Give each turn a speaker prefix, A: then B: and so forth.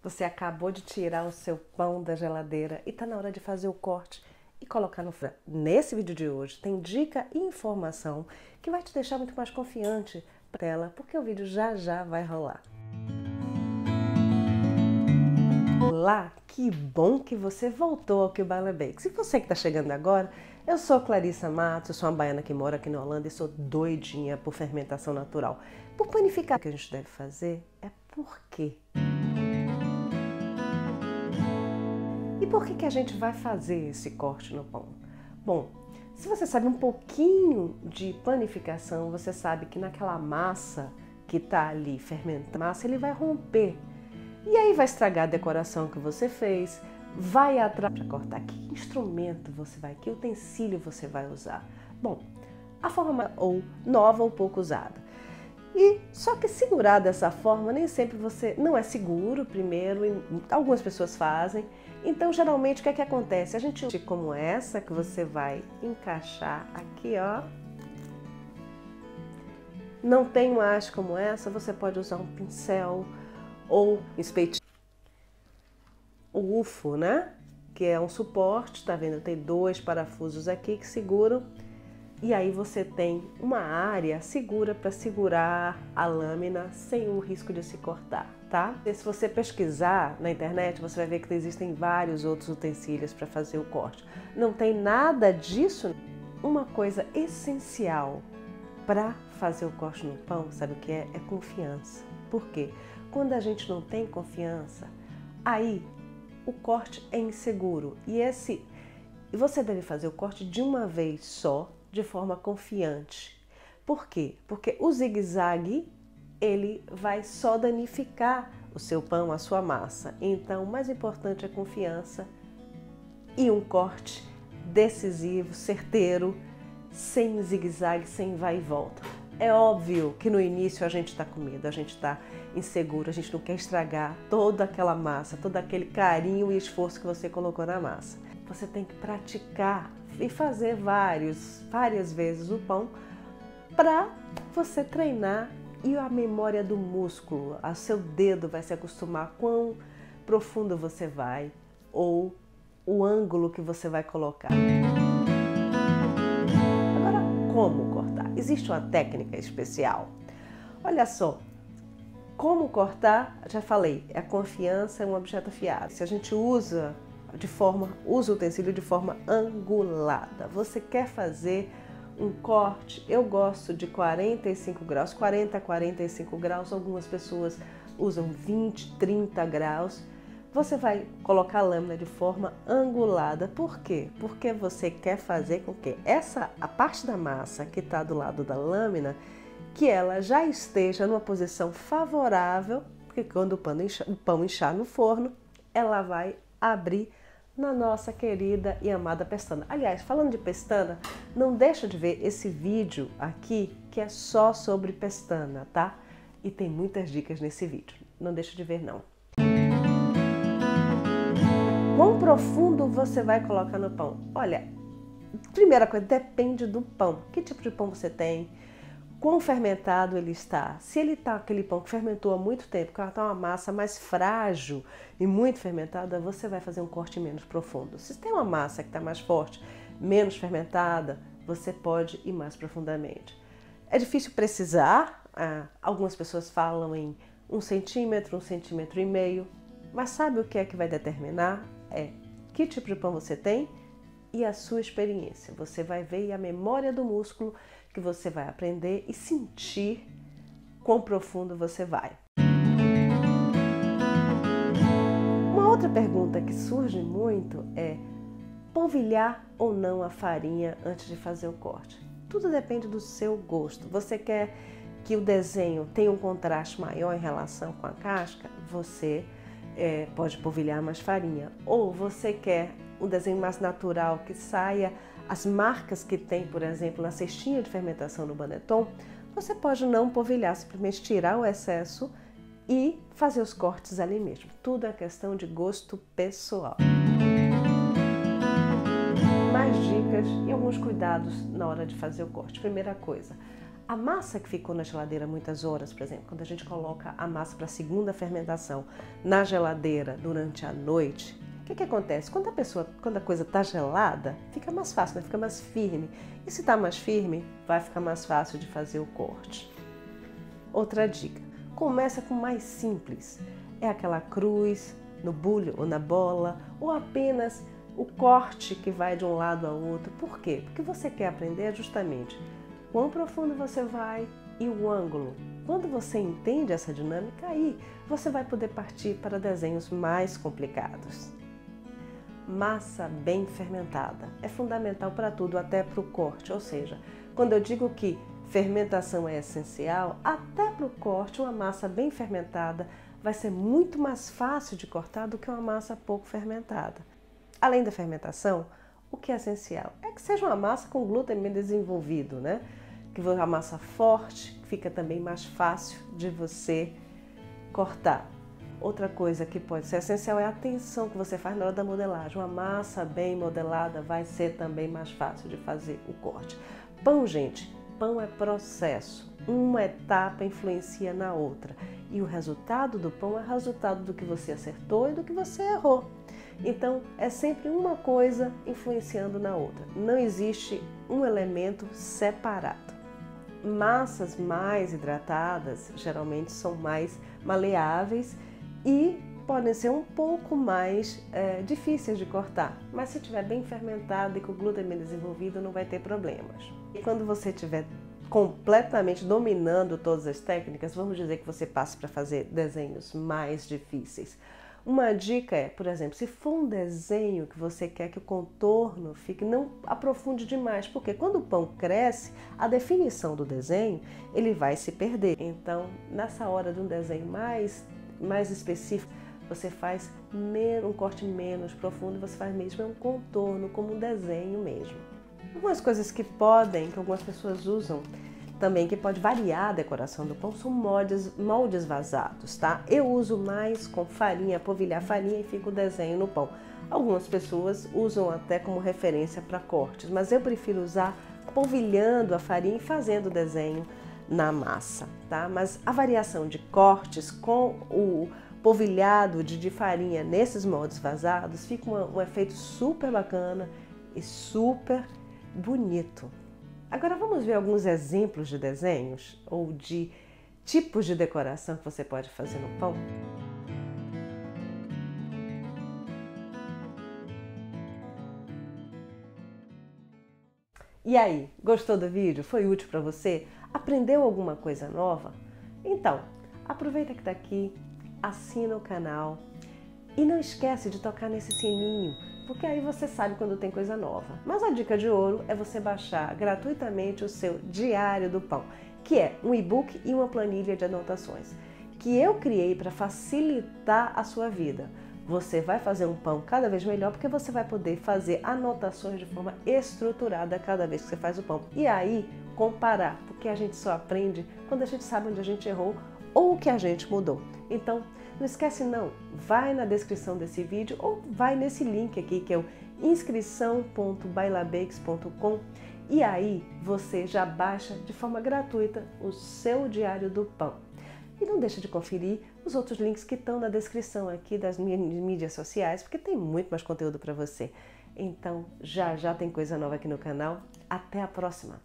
A: Você acabou de tirar o seu pão da geladeira e está na hora de fazer o corte e colocar no forno. Nesse vídeo de hoje tem dica e informação que vai te deixar muito mais confiante para ela, porque o vídeo já já vai rolar. Olá, que bom que você voltou ao Kibala Bakes. Se você que está chegando agora, eu sou Clarissa Matos, eu sou uma baiana que mora aqui na Holanda e sou doidinha por fermentação natural. Por panificar, o que a gente deve fazer é por quê? E por que a gente vai fazer esse corte no pão? Bom, se você sabe um pouquinho de panificação, você sabe que naquela massa que está ali fermentada, massa ele vai romper. E aí vai estragar a decoração que você fez, vai atrapalhar para cortar. Que instrumento você vai, que utensílio você vai usar? Bom, a forma ou nova ou pouco usada. E só que segurar dessa forma nem sempre você não é seguro primeiro, e algumas pessoas fazem. Então geralmente o que é que acontece? A gente usa como essa que você vai encaixar aqui, ó. Não tem uma haste como essa, você pode usar um pincel ou espetinho. O UFO, né? Que é um suporte, tá vendo? Tem dois parafusos aqui que seguram. E aí você tem uma área segura para segurar a lâmina sem o risco de se cortar, tá? E se você pesquisar na internet, você vai ver que existem vários outros utensílios para fazer o corte. Não tem nada disso. Uma coisa essencial para fazer o corte no pão, sabe o que é? É confiança. Por quê? Quando a gente não tem confiança, aí o corte é inseguro. E você deve fazer o corte de uma vez só, de forma confiante. Por quê? Porque o zigue-zague, ele vai só danificar o seu pão, a sua massa. Então, o mais importante é confiança e um corte decisivo, certeiro, sem zigue-zague, sem vai e volta. É óbvio que no início a gente está com medo, a gente está inseguro, a gente não quer estragar toda aquela massa, todo aquele carinho e esforço que você colocou na massa. Você tem que praticar e fazer várias vezes o pão para você treinar e a memória do músculo, o seu dedo vai se acostumar quão profundo você vai ou o ângulo que você vai colocar. Agora, como cortar? Existe uma técnica especial? Olha só, como cortar, já falei, a confiança é um objeto afiado. Se a gente usa o utensílio de forma angulada. Você quer fazer um corte? Eu gosto de 45 graus, 40 a 45 graus, algumas pessoas usam 20, 30 graus. Você vai colocar a lâmina de forma angulada. Por quê? Porque você quer fazer com que a parte da massa que está do lado da lâmina, que ela já esteja numa posição favorável, porque quando o pão inchar no forno, ela vai abrir na nossa querida e amada pestana. Aliás, falando de pestana, não deixa de ver esse vídeo aqui que é só sobre pestana, tá? E tem muitas dicas nesse vídeo. Não deixa de ver, não. Quão profundo você vai colocar no pão? Olha, primeira coisa, depende do pão. Que tipo de pão você tem? Quão fermentado ele está? Se ele está aquele pão que fermentou há muito tempo, que está uma massa mais frágil e muito fermentada, você vai fazer um corte menos profundo. Se tem uma massa que está mais forte, menos fermentada, você pode ir mais profundamente. É difícil precisar, algumas pessoas falam em 1 centímetro, 1,5 cm, mas sabe o que é que vai determinar? É que tipo de pão você tem e a sua experiência. Você vai ver a memória do músculo que você vai aprender e sentir quão profundo você vai. Uma outra pergunta que surge muito é polvilhar ou não a farinha antes de fazer o corte. Tudo depende do seu gosto. Você quer que o desenho tenha um contraste maior em relação com a casca? Você pode polvilhar mais farinha. Ou você quer um desenho mais natural, que saia as marcas que tem, por exemplo, na cestinha de fermentação no Banetton, você pode não polvilhar, simplesmente tirar o excesso e fazer os cortes ali mesmo. Tudo é questão de gosto pessoal. Mais dicas e alguns cuidados na hora de fazer o corte. Primeira coisa, A massa que ficou na geladeira muitas horas, por exemplo, quando a gente coloca a massa para a segunda fermentação na geladeira durante a noite, o que acontece? Quando a coisa está gelada, fica mais fácil, né? Fica mais firme. E se está mais firme, vai ficar mais fácil de fazer o corte. Outra dica, começa com o mais simples. É aquela cruz no bule ou na bola, ou apenas o corte que vai de um lado ao outro. Por quê? Porque você quer aprender justamente quão profundo você vai e o ângulo. Quando você entende essa dinâmica, aí você vai poder partir para desenhos mais complicados. Massa bem fermentada é fundamental para tudo, até para o corte. Ou seja, quando eu digo que fermentação é essencial, até para o corte, uma massa bem fermentada vai ser muito mais fácil de cortar do que uma massa pouco fermentada. Além da fermentação, o que é essencial é que seja uma massa com glúten bem desenvolvido, né? Que uma massa forte, que fica também mais fácil de você cortar. Outra coisa que pode ser essencial é a atenção que você faz na hora da modelagem. Uma massa bem modelada vai ser também mais fácil de fazer o corte. Pão, gente, pão é processo. Uma etapa influencia na outra. E o resultado do pão é resultado do que você acertou e do que você errou. Então, é sempre uma coisa influenciando na outra. Não existe um elemento separado. Massas mais hidratadas geralmente são mais maleáveis e podem ser um pouco mais difíceis de cortar, mas se estiver bem fermentado e com o glúten bem desenvolvido, não vai ter problemas. E quando você estiver completamente dominando todas as técnicas, vamos dizer que você passe para fazer desenhos mais difíceis. Uma dica é, por exemplo, se for um desenho que você quer que o contorno fique, não aprofunde demais, porque quando o pão cresce, a definição do desenho ele vai se perder. Então, nessa hora de um desenho mais específico, você faz um corte menos profundo, você faz mesmo um contorno, como um desenho mesmo. Algumas coisas que algumas pessoas usam também, que pode variar a decoração do pão, são moldes vazados, tá? Eu uso mais com farinha, polvilhar farinha e fica o desenho no pão. Algumas pessoas usam até como referência para cortes, mas eu prefiro usar polvilhando a farinha e fazendo o desenho na massa, tá? Mas a variação de cortes com o polvilhado de farinha nesses moldes vazados fica um efeito super bacana e super bonito. Agora vamos ver alguns exemplos de desenhos ou de tipos de decoração que você pode fazer no pão. E aí, gostou do vídeo? Foi útil para você? Aprendeu alguma coisa nova? Então, aproveita que está aqui, assina o canal e não esquece de tocar nesse sininho, porque aí você sabe quando tem coisa nova. Mas a dica de ouro é você baixar gratuitamente o seu Diário do Pão, que é um e-book e uma planilha de anotações, que eu criei para facilitar a sua vida. Você vai fazer um pão cada vez melhor porque você vai poder fazer anotações de forma estruturada cada vez que você faz o pão. E aí, comparar, porque a gente só aprende quando a gente sabe onde a gente errou ou o que a gente mudou. Então, não esquece não, vai na descrição desse vídeo ou vai nesse link aqui que é o inscrição.bailabakes.com e aí você já baixa de forma gratuita o seu Diário do Pão. E não deixa de conferir os outros links que estão na descrição aqui das minhas mídias sociais, porque tem muito mais conteúdo para você. Então, já tem coisa nova aqui no canal. Até a próxima!